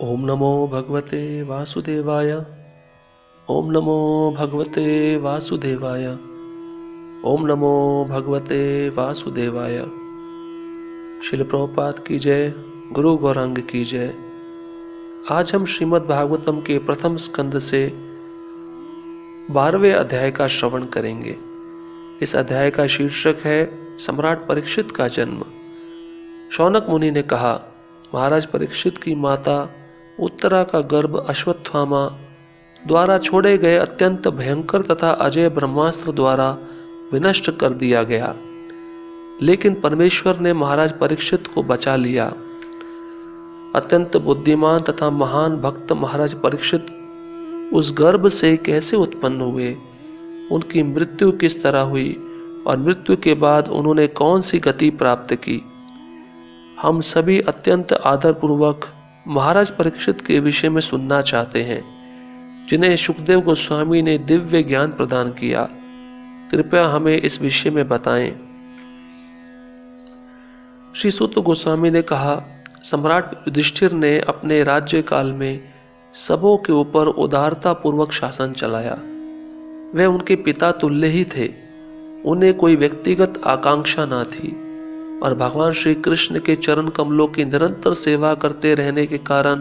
ओम नमो भगवते वासुदेवाय। ओम नमो भगवते वासुदेवाय। ओम नमो भगवते वासुदेवाय। श्रील प्रभुपाद की जय। गुरु गौरांग की जय। आज हम श्रीमद् भागवतम के प्रथम स्कंद से 12वें अध्याय का श्रवण करेंगे। इस अध्याय का शीर्षक है सम्राट परीक्षित का जन्म। शौनक मुनि ने कहा, महाराज परीक्षित की माता उत्तरा का गर्भ अश्वत्थामा द्वारा छोड़े गए अत्यंत भयंकर तथा अजय ब्रह्मास्त्र द्वारा विनष्ट कर दिया गया, लेकिन परमेश्वर ने महाराज परीक्षित को बचा लिया। अत्यंत बुद्धिमान तथा महान भक्त महाराज परीक्षित उस गर्भ से कैसे उत्पन्न हुए, उनकी मृत्यु किस तरह हुई और मृत्यु के बाद उन्होंने कौन सी गति प्राप्त की, हम सभी अत्यंत आदरपूर्वक महाराज परीक्षित के विषय में सुनना चाहते हैं, जिन्हें सुखदेव गोस्वामी ने दिव्य ज्ञान प्रदान किया। कृपया हमें इस विषय में बताएं। श्री सूत गोस्वामी ने कहा, सम्राट युधिष्ठिर ने अपने राज्य काल में सबों के ऊपर उदारता पूर्वक शासन चलाया। वे उनके पिता तुल्य ही थे। उन्हें कोई व्यक्तिगत आकांक्षा न थी और भगवान श्री कृष्ण के चरण कमलों की निरंतर सेवा करते रहने के कारण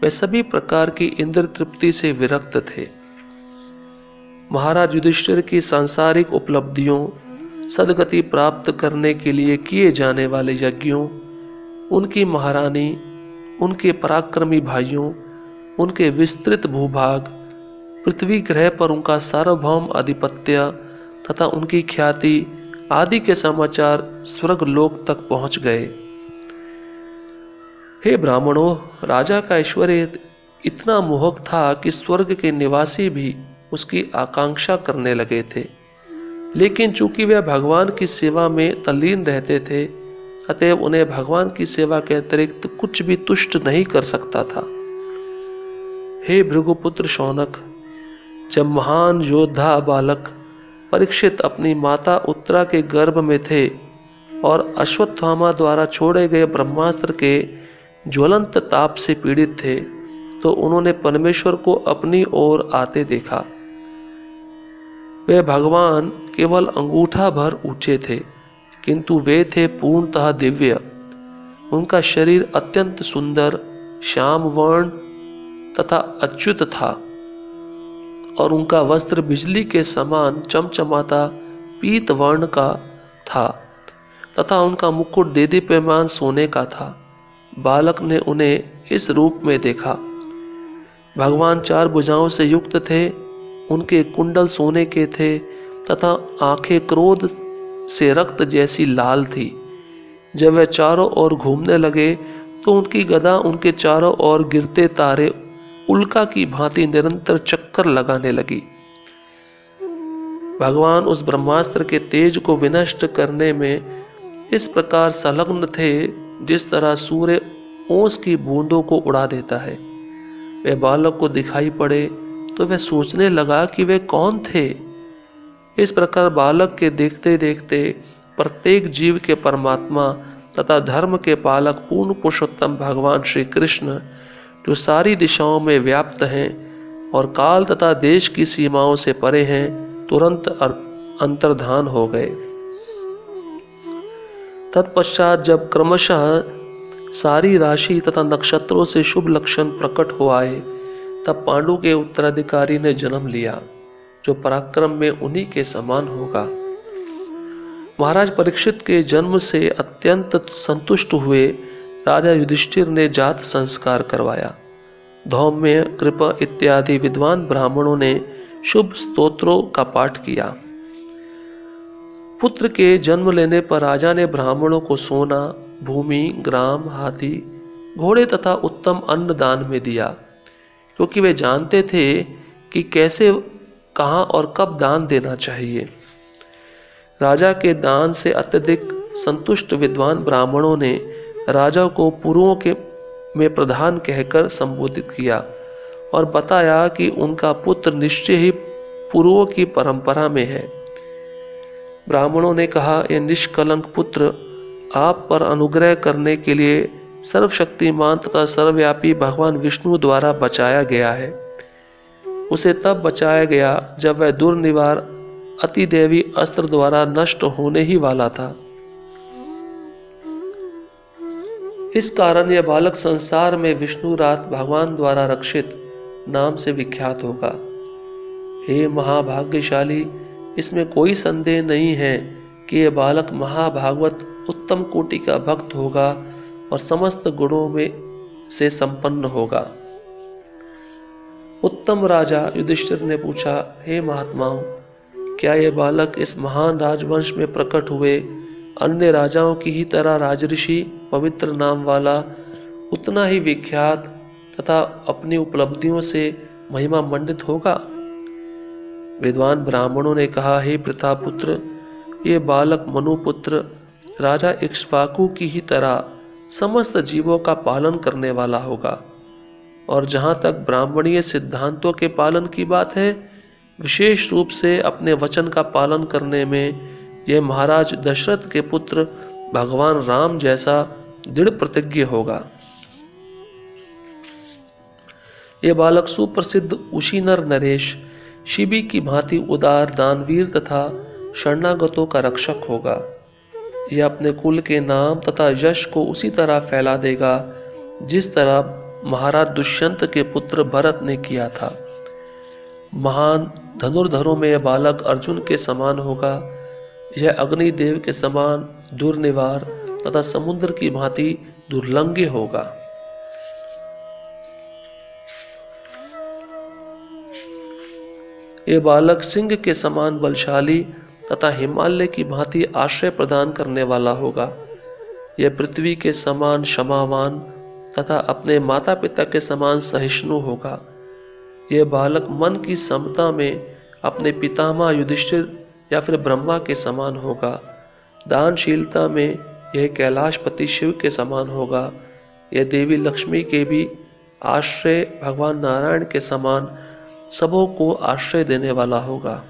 वे सभी प्रकार की इंद्र तृप्ति से विरक्त थे। महाराज युधिष्ठिर की सांसारिक उपलब्धियों, सदगति प्राप्त करने के लिए किए जाने वाले यज्ञों, उनकी महारानी, उनके पराक्रमी भाइयों, उनके विस्तृत भूभाग, पृथ्वी ग्रह पर उनका सार्वभौम आधिपत्य तथा उनकी ख्याति आदि के समाचार स्वर्ग लोक तक पहुंच गए। हे ब्राह्मणों, राजा का ऐश्वर्य इतना मोहक था कि स्वर्ग के निवासी भी उसकी आकांक्षा करने लगे थे, लेकिन चूंकि वे भगवान की सेवा में तल्लीन रहते थे, अतएव उन्हें भगवान की सेवा के अतिरिक्त कुछ भी तुष्ट नहीं कर सकता था। हे भृगुपुत्र शौनक, जब महान योद्धा बालक परीक्षित अपनी माता उत्तरा के गर्भ में थे और अश्वत्थामा द्वारा छोड़े गए ब्रह्मास्त्र के ज्वलंत ताप से पीड़ित थे, तो उन्होंने परमेश्वर को अपनी ओर आते देखा। वे भगवान केवल अंगूठा भर ऊंचे थे, किंतु वे थे पूर्णतः दिव्य। उनका शरीर अत्यंत सुंदर श्याम वर्ण तथा अच्युत था और उनका वस्त्र बिजली के समान चमचमाता पीत वर्ण का था तथा उनका मुकुट देदीप्यमान सोने का था। बालक ने उन्हें इस रूप में देखा। भगवान 4 भुजाओं से युक्त थे, उनके कुंडल सोने के थे तथा आंखें क्रोध से रक्त जैसी लाल थी। जब वे चारों ओर घूमने लगे तो उनकी गदा उनके चारों ओर गिरते तारे उल्का की भांति निरंतर चक्कर लगाने लगी। भगवान उस ब्रह्मास्त्र के तेज को विनष्ट करने में इस प्रकार संलग्न थे जिस तरह सूर्य ओस की बूंदों को उड़ा देता है। वे बालक को दिखाई पड़े तो वह सोचने लगा कि वे कौन थे। इस प्रकार बालक के देखते देखते प्रत्येक जीव के परमात्मा तथा धर्म के पालक पूर्ण पुरुषोत्तम भगवान श्री कृष्ण, जो सारी दिशाओं में व्याप्त हैं और काल तथा देश की सीमाओं से परे हैं, तुरंत अंतर्धान हो गए। तत्पश्चात जब क्रमशः सारी राशि तथा नक्षत्रों से शुभ लक्षण प्रकट हो आए, तब पांडु के उत्तराधिकारी ने जन्म लिया, जो पराक्रम में उन्हीं के समान होगा। महाराज परीक्षित के जन्म से अत्यंत संतुष्ट हुए राजा युधिष्ठिर ने जात संस्कार करवाया। धौम्य, कृप इत्यादि विद्वान ब्राह्मणों ने शुभ स्तोत्रों का पाठ किया। पुत्र के जन्म लेने पर राजा ने ब्राह्मणों को सोना, भूमि, ग्राम, हाथी, घोड़े तथा उत्तम अन्न दान में दिया, क्योंकि वे जानते थे कि कैसे, कहां और कब दान देना चाहिए। राजा के दान से अत्यधिक संतुष्ट विद्वान ब्राह्मणों ने राजा को पुरुओं के में प्रधान कहकर संबोधित किया और बताया कि उनका पुत्र निश्चय ही पुरुओं की परंपरा में है। ब्राह्मणों ने कहा, यह निष्कलंक पुत्र आप पर अनुग्रह करने के लिए सर्वशक्तिमान तथा सर्वव्यापी भगवान विष्णु द्वारा बचाया गया है। उसे तब बचाया गया जब वह दुर्निवार अतिदेवी अस्त्र द्वारा नष्ट होने ही वाला था। इस कारण यह बालक संसार में विष्णु रात भगवान द्वारा रक्षित नाम से विख्यात होगा। हे महाभाग्यशाली, इसमें कोई संदेह नहीं है कि यह बालक महाभागवत उत्तम कोटि का भक्त होगा और समस्त गुणों में से संपन्न होगा। उत्तम राजा युधिष्ठिर ने पूछा, हे महात्माओं, क्या यह बालक इस महान राजवंश में प्रकट हुए अन्य राजाओं की ही तरह राजऋषि पवित्र नाम वाला उतना ही विख्यात तथा अपनी उपलब्धियों से महिमा मंडित होगा? विद्वान ब्राह्मणों ने कहा, हे प्रतापुत्र, ये बालक मनुपुत्र राजा इक्ष्वाकु की ही तरह समस्त जीवों का पालन करने वाला होगा। और जहां तक ब्राह्मणीय सिद्धांतों के पालन की बात है, विशेष रूप से अपने वचन का पालन करने में यह महाराज दशरथ के पुत्र भगवान राम जैसा दृढ़ प्रतिज्ञ होगा। यह बालक सुप्रसिद्ध उशीनर नरेश शिबी की भांति उदार, दानवीर तथा शरणागतों का रक्षक होगा। यह अपने कुल के नाम तथा यश को उसी तरह फैला देगा जिस तरह महाराज दुष्यंत के पुत्र भरत ने किया था। महान धनुर्धरों में यह बालक अर्जुन के समान होगा। यह अग्निदेव के समान दुर्निवार तथा समुद्र की भांति दुर्लंघ्य होगा। यह बालक सिंह के समान बलशाली तथा हिमालय की भांति आश्रय प्रदान करने वाला होगा। यह पृथ्वी के समान क्षमावान तथा अपने माता पिता के समान सहिष्णु होगा। यह बालक मन की समता में अपने पितामह युधिष्ठिर या फिर ब्रह्मा के समान होगा। दानशीलता में यह कैलाशपति शिव के समान होगा। यह देवी लक्ष्मी के भी आश्रय भगवान नारायण के समान सबों को आश्रय देने वाला होगा।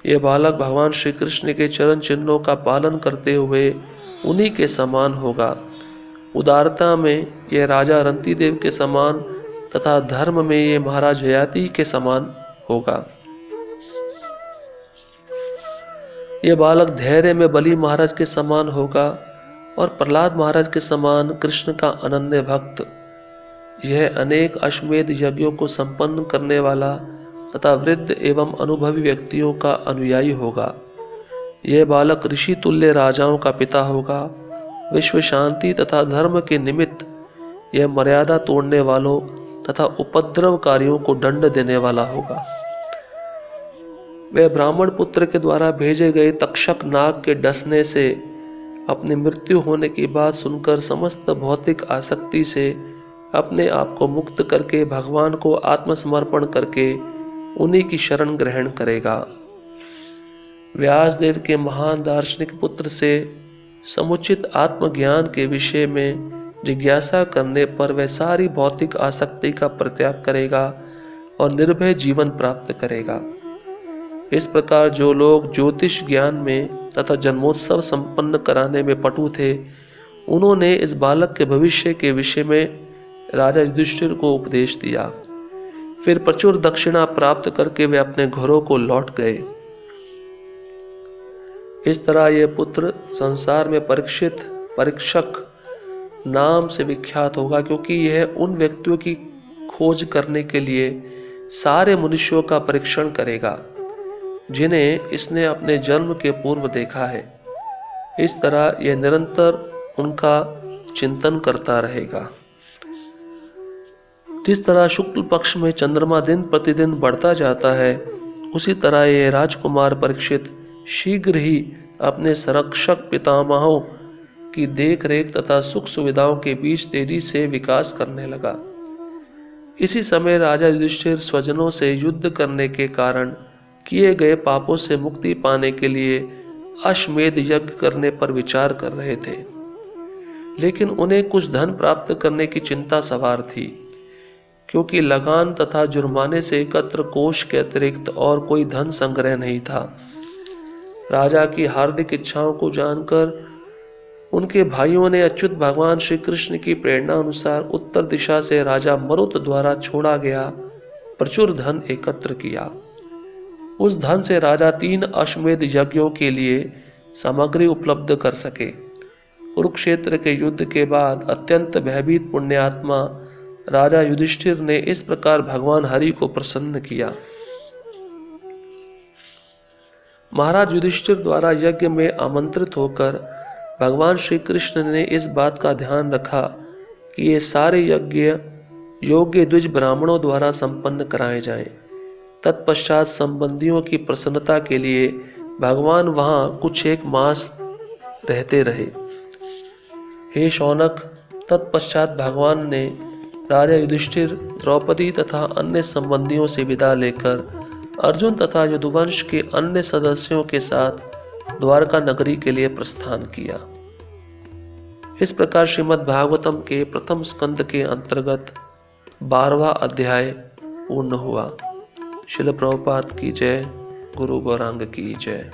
यह बालक भगवान श्री कृष्ण के चरण चिन्हों का पालन करते हुए उन्हीं के समान होगा। उदारता में यह राजा रंतिदेव के समान तथा धर्म में यह महाराज ययाति के समान होगा। यह बालक धैर्य में बलि महाराज के समान होगा और प्रहलाद महाराज के समान कृष्ण का अनन्य भक्त। यह अनेक अश्वमेध यज्ञों को संपन्न करने वाला तथा वृद्ध एवं अनुभवी व्यक्तियों का अनुयायी होगा। यह बालक ऋषि तुल्य राजाओं का पिता होगा। विश्व शांति तथा धर्म के निमित्त यह मर्यादा तोड़ने वालों तथा उपद्रवकारियों को दंड देने वाला होगा। वह ब्राह्मण पुत्र के द्वारा भेजे गए तक्षक नाग के डसने से अपनी मृत्यु होने की बात सुनकर समस्त भौतिक आसक्ति से अपने आप को मुक्त करके भगवान को आत्मसमर्पण करके उन्हीं की शरण ग्रहण करेगा। व्यासदेव के महान दार्शनिक पुत्र से समुचित आत्मज्ञान के विषय में जिज्ञासा करने पर वह सारी भौतिक आसक्ति का परित्याग करेगा और निर्भय जीवन प्राप्त करेगा। इस प्रकार जो लोग ज्योतिष ज्ञान में तथा जन्मोत्सव संपन्न कराने में पटु थे, उन्होंने इस बालक के भविष्य के विषय में राजा युधिष्ठिर को उपदेश दिया। फिर प्रचुर दक्षिणा प्राप्त करके वे अपने घरों को लौट गए। इस तरह यह पुत्र संसार में परीक्षक नाम से विख्यात होगा, क्योंकि यह उन व्यक्तियों की खोज करने के लिए सारे मनुष्यों का परीक्षण करेगा जिन्हें इसने अपने जन्म के पूर्व देखा है। इस तरह यह निरंतर उनका चिंतन करता रहेगा। जिस तरह शुक्ल पक्ष में चंद्रमा दिन प्रतिदिन बढ़ता जाता है, उसी तरह यह राजकुमार परीक्षित शीघ्र ही अपने संरक्षक पितामहों की देख रेख तथा सुख सुविधाओं के बीच तेजी से विकास करने लगा। इसी समय राजा युधिष्ठिर स्वजनों से युद्ध करने के कारण किए गए पापों से मुक्ति पाने के लिए अश्वमेध यज्ञ करने पर विचार कर रहे थे, लेकिन उन्हें कुछ धन प्राप्त करने की चिंता सवार थी, क्योंकि लगान तथा जुर्माने से एकत्र कोष के अतिरिक्त और कोई धन संग्रह नहीं था। राजा की हार्दिक इच्छाओं को जानकर उनके भाइयों ने अच्युत भगवान श्री कृष्ण की प्रेरणा अनुसार उत्तर दिशा से राजा मरुत द्वारा छोड़ा गया प्रचुर धन एकत्र किया। उस धन से राजा 3 अश्वमेध यज्ञों के लिए सामग्री उपलब्ध कर सके। कुरुक्षेत्र के युद्ध के बाद अत्यंत भयभीत पुण्यात्मा राजा युधिष्ठिर ने इस प्रकार भगवान हरि को प्रसन्न किया। महाराज युधिष्ठिर द्वारा यज्ञ में आमंत्रित होकर भगवान श्री कृष्ण ने इस बात का ध्यान रखा कि ये सारे यज्ञ योग्य द्विज ब्राह्मणों द्वारा संपन्न कराए जाएं। तत्पश्चात संबंधियों की प्रसन्नता के लिए भगवान वहां कुछ एक मास रहते रहे। हे शौनक, तत्पश्चात भगवान ने राजा युधिष्ठिर, द्रौपदी तथा अन्य संबंधियों से विदा लेकर अर्जुन तथा यदुवंश के अन्य सदस्यों के साथ द्वारका नगरी के लिए प्रस्थान किया। इस प्रकार श्रीमद् भागवतम के प्रथम स्कंद के अंतर्गत 12वां अध्याय पूर्ण हुआ। श्रील प्रभुपाद की जय। गुरु गौरांग की जय।